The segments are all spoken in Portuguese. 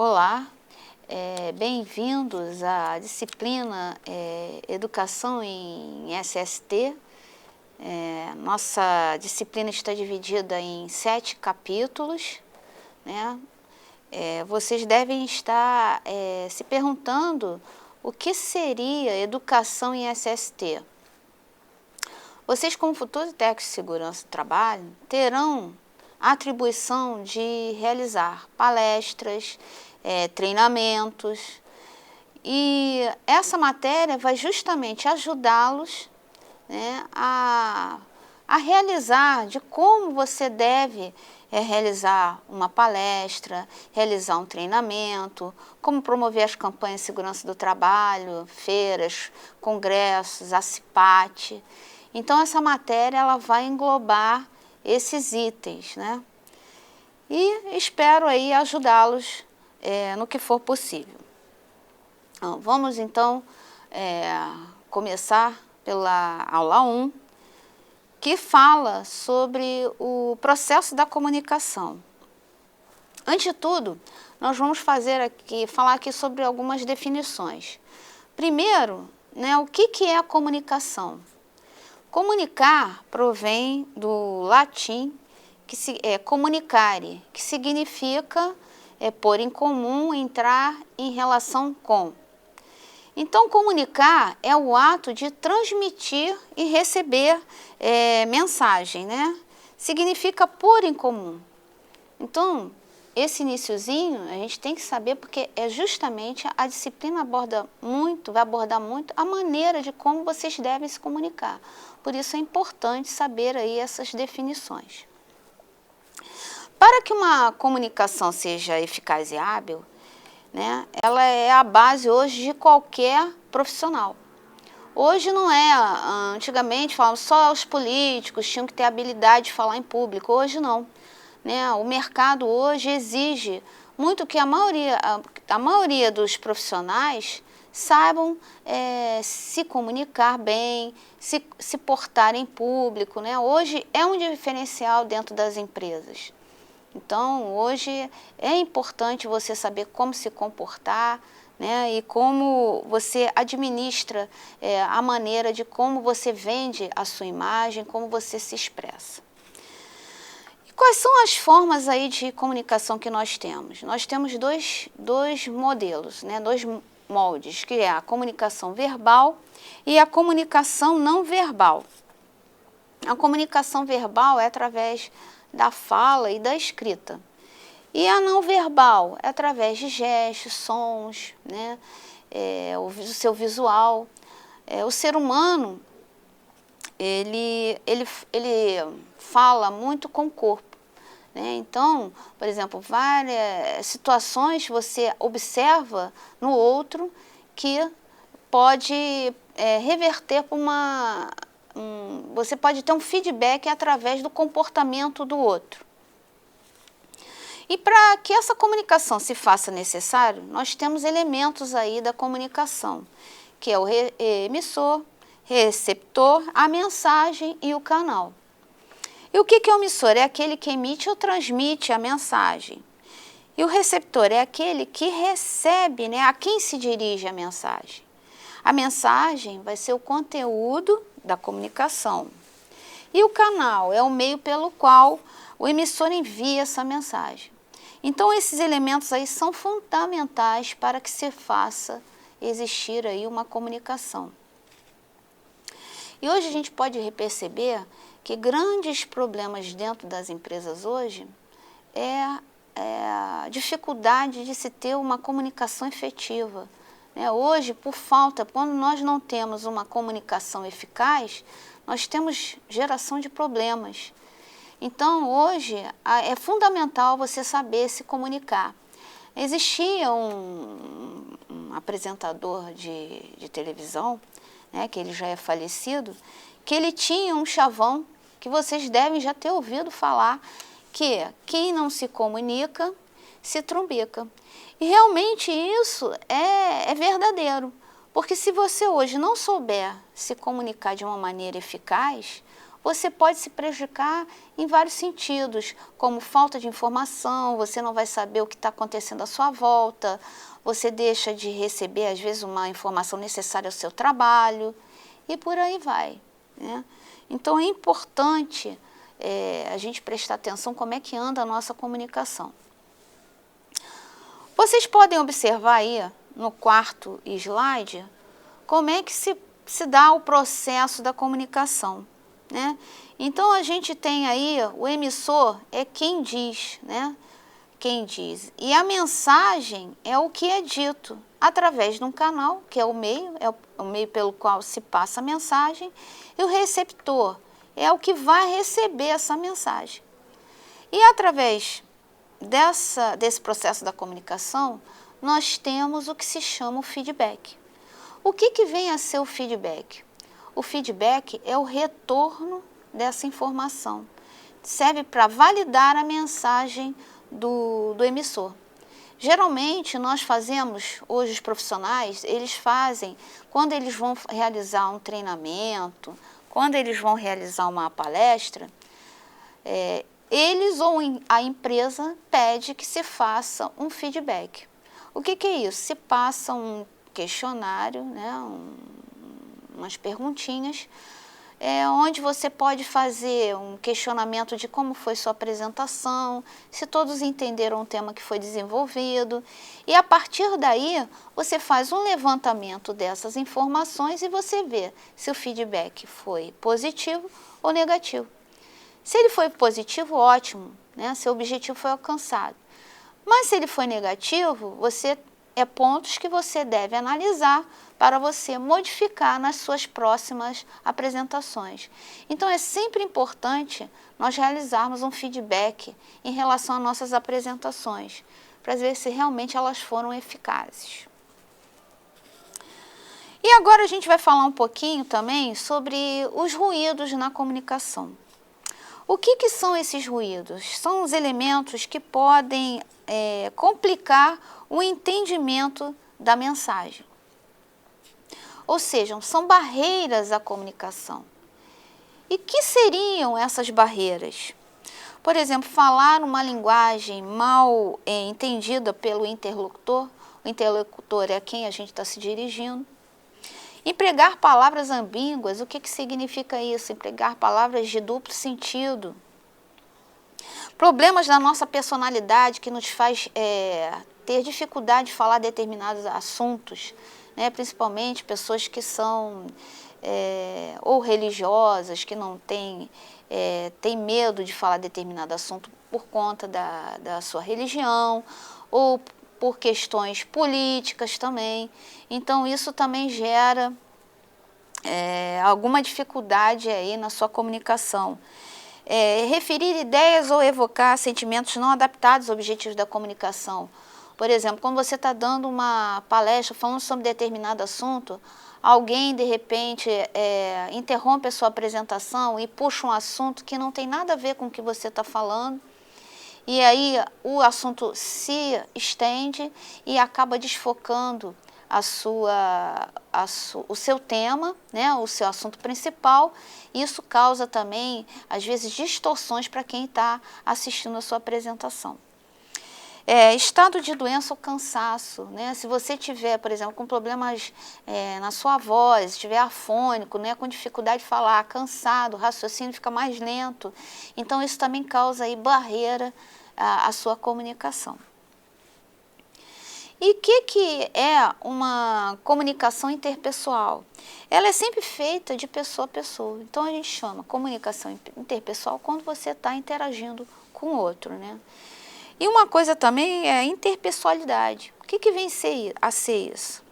Olá, bem-vindos à disciplina Educação em SST. Nossa disciplina está dividida em 7 capítulos, né? Vocês devem estar se perguntando o que seria educação em SST. Vocês, como futuros técnicos de segurança do trabalho, terão a atribuição de realizar palestras, treinamentos, e essa matéria vai justamente ajudá-los, né, a realizar de como você deve realizar uma palestra, realizar um treinamento, como promover as campanhas de segurança do trabalho, feiras, congressos, a CIPAT. Então, essa matéria ela vai englobar esses itens, né? E espero aí ajudá-los no que for possível. Vamos então começar pela aula 1, que fala sobre o processo da comunicação. Antes de tudo, nós vamos falar aqui sobre algumas definições. Primeiro, né, o que é a comunicação? Comunicar provém do latim comunicare, que significa pôr em comum, entrar em relação com. Então, comunicar é o ato de transmitir e receber mensagem, né? Significa pôr em comum. Então, esse iniciozinho a gente tem que saber porque justamente a disciplina vai abordar muito a maneira de como vocês devem se comunicar. Por isso é importante saber aí essas definições. Para que uma comunicação seja eficaz e hábil, né, ela é a base hoje de qualquer profissional. Hoje não é, antigamente falavam só os políticos tinham que ter habilidade de falar em público, hoje não. Né? O mercado hoje exige muito que a maioria dos profissionais saibam se comunicar bem, se portar em público, né? Hoje é um diferencial dentro das empresas. Então, hoje é importante você saber como se comportar, né, e como você administra a maneira de como você vende a sua imagem, como você se expressa. E quais são as formas aí de comunicação que nós temos? Nós temos dois modelos, né, dois moldes, que é a comunicação verbal e a comunicação não verbal. A comunicação verbal é através da fala e da escrita. E a não verbal é através de gestos, sons, né? O seu visual. O ser humano, ele fala muito com o corpo. Né? Então, por exemplo, várias situações você observa no outro que pode reverter para você pode ter um feedback através do comportamento do outro. E para que essa comunicação se faça necessário, nós temos elementos aí da comunicação, que é o emissor, receptor, a mensagem e o canal. E o que é o emissor? É aquele que emite ou transmite a mensagem. E o receptor é aquele que recebe, né, a quem se dirige a mensagem. A mensagem vai ser o conteúdo da comunicação. E o canal é o meio pelo qual o emissor envia essa mensagem. Então, esses elementos aí são fundamentais para que se faça existir aí uma comunicação. E hoje a gente pode perceber que grandes problemas dentro das empresas hoje é a dificuldade de se ter uma comunicação efetiva. Hoje, por falta, quando nós não temos uma comunicação eficaz, nós temos geração de problemas. Então, hoje, é fundamental você saber se comunicar. Existia um apresentador de televisão, né, que ele já é falecido, que ele tinha um chavão que vocês devem já ter ouvido falar, que quem não se comunica, se trumbica. E realmente isso é verdadeiro, porque se você hoje não souber se comunicar de uma maneira eficaz, você pode se prejudicar em vários sentidos, como falta de informação, você não vai saber o que está acontecendo à sua volta, você deixa de receber, às vezes, uma informação necessária ao seu trabalho, e por aí vai, né? Então, é importante a gente prestar atenção como é que anda a nossa comunicação. Vocês podem observar aí, no quarto slide, como é que se dá o processo da comunicação, né? Então, a gente tem aí, o emissor é quem diz, né? Quem diz. E a mensagem é o que é dito através de um canal, que é o meio pelo qual se passa a mensagem, e o receptor é o que vai receber essa mensagem. E através desse processo da comunicação, nós temos o que se chama o feedback. O que vem a ser o feedback? O feedback é o retorno dessa informação. Serve para validar a mensagem do emissor. Geralmente, nós fazemos, hoje os profissionais, eles fazem, quando eles vão realizar um treinamento, quando eles vão realizar uma palestra, eles ou a empresa pede que se faça um feedback. O que é isso? Se passa um questionário, né, umas perguntinhas, onde você pode fazer um questionamento de como foi sua apresentação, se todos entenderam o tema que foi desenvolvido, e a partir daí você faz um levantamento dessas informações e você vê se o feedback foi positivo ou negativo. Se ele foi positivo, ótimo, né? Seu objetivo foi alcançado. Mas se ele foi negativo, pontos que você deve analisar para você modificar nas suas próximas apresentações. Então, é sempre importante nós realizarmos um feedback em relação às nossas apresentações, para ver se realmente elas foram eficazes. E agora a gente vai falar um pouquinho também sobre os ruídos na comunicação. O que são esses ruídos? São os elementos que podem complicar o entendimento da mensagem. Ou seja, são barreiras à comunicação. E que seriam essas barreiras? Por exemplo, falar uma linguagem mal entendida pelo interlocutor. O interlocutor é a quem a gente está se dirigindo. Empregar palavras ambíguas. O que significa isso? Empregar palavras de duplo sentido. Problemas da nossa personalidade que nos faz ter dificuldade de falar determinados assuntos, né? Principalmente pessoas que são ou religiosas, que não têm medo de falar determinado assunto por conta da sua religião, ou por questões políticas também. Então, isso também gera alguma dificuldade aí na sua comunicação. Referir ideias ou evocar sentimentos não adaptados aos objetivos da comunicação. Por exemplo, quando você está dando uma palestra falando sobre determinado assunto, alguém, de repente, interrompe a sua apresentação e puxa um assunto que não tem nada a ver com o que você está falando, e aí o assunto se estende e acaba desfocando o seu tema, né, o seu assunto principal. Isso causa também, às vezes, distorções para quem está assistindo a sua apresentação. Estado de doença ou cansaço, né? Se você tiver, por exemplo, com problemas na sua voz, estiver afônico, né, com dificuldade de falar, cansado, o raciocínio fica mais lento, então isso também causa aí barreira à sua comunicação. E o que é uma comunicação interpessoal? Ela é sempre feita de pessoa a pessoa. Então, a gente chama comunicação interpessoal quando você está interagindo com o outro, né? E uma coisa também é a interpessoalidade. O que vem a ser isso?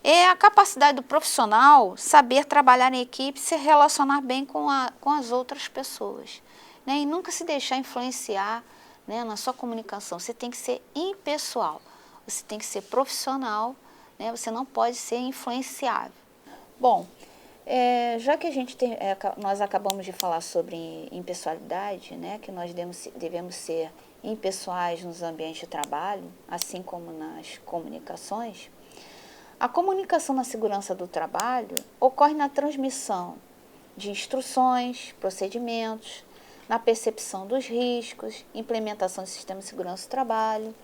É a capacidade do profissional saber trabalhar em equipe e se relacionar bem com as outras pessoas, né? E nunca se deixar influenciar, né, na sua comunicação. Você tem que ser impessoal. Você tem que ser profissional, né? Você não pode ser influenciável. Bom, já que nós acabamos de falar sobre impessoalidade, né? Que nós devemos ser impessoais nos ambientes de trabalho, assim como nas comunicações, a comunicação na segurança do trabalho ocorre na transmissão de instruções, procedimentos, na percepção dos riscos, implementação do sistema de segurança do trabalho.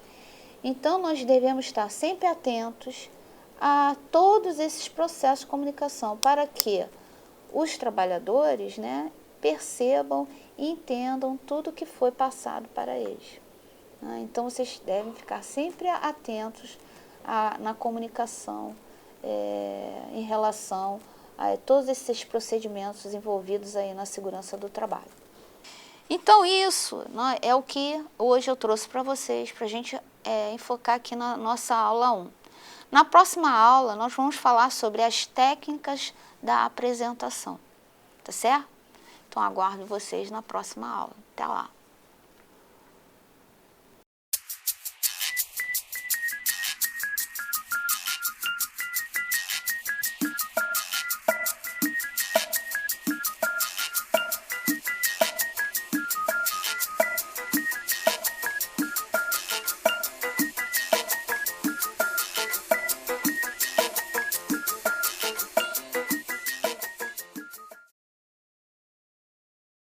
Então, nós devemos estar sempre atentos a todos esses processos de comunicação para que os trabalhadores, né, percebam e entendam tudo o que foi passado para eles. Então, vocês devem ficar sempre atentos na comunicação em relação a todos esses procedimentos envolvidos aí na segurança do trabalho. Então, isso, né, é o que hoje eu trouxe para vocês, para a gente enfocar aqui na nossa aula 1. Na próxima aula, nós vamos falar sobre as técnicas da apresentação, tá certo? Então, aguardo vocês na próxima aula. Até lá!